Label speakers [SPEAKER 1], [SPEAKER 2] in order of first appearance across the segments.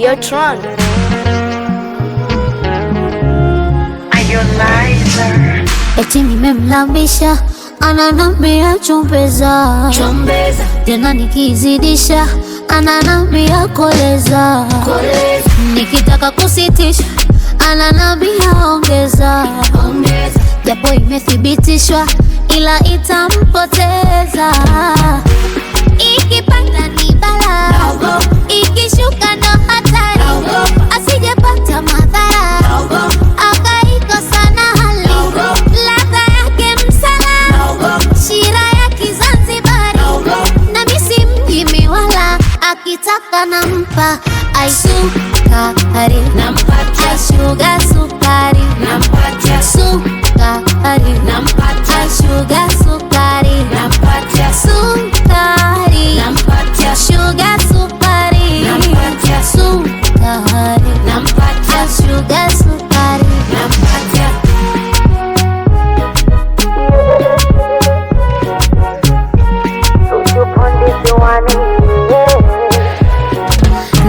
[SPEAKER 1] Yo, Tron.
[SPEAKER 2] Eti nimemlambisha ananambia chumbeza, tena nikizidisha ananambia koleza, nikitaka kusitisha ananambia ongeza, japo imethibitishwa ila itampoteza. Ikipanda ni bala, ikishuka ndo hatari, asijepata madhara akaikosa na hali. Ladha yake msala, shira ya Kizanzibari, na misi mjimi wala, akitaka nampa aisukari, aishuga sukari, sukari, aishuga sukari, sukari, sugar sukari, sukari, sugar sukari.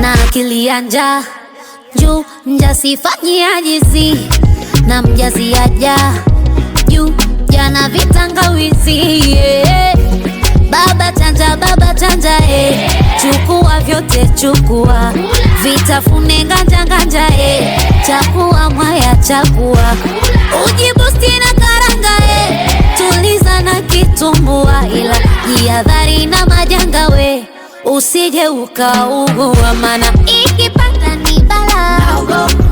[SPEAKER 2] Na akili ya njaa juu mjasifanyi ajizi, na mjazi aja juu jana vitangawizi, yeah. Baba chanja, chukua vyote chukua, vitafune nganja, chakua mwaya chakua, ujibusti na karanga, tuliza na kitumbua, ila jihadhari na majanga we, usije ukaugua, mana ikipanda ni bala,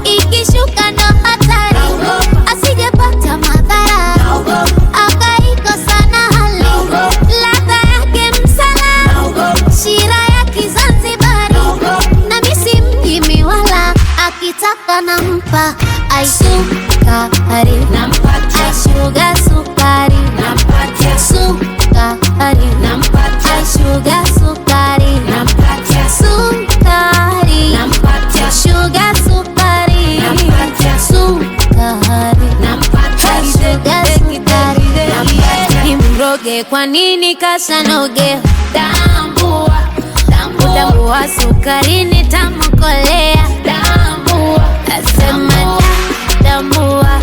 [SPEAKER 2] ikishuka ndo hatari, asijepata madhara akaikosa na hali. Ladha yake msala, shira ya Kizanzibari, na misi mjimi wala, akitaka nampa aisukari, aishuga sukari, sukari, aishuga sukari, sukari, sugar sukari, sukari, imroge kwa nini kasanoge, tambua sukari ni tamukolea, asema tambua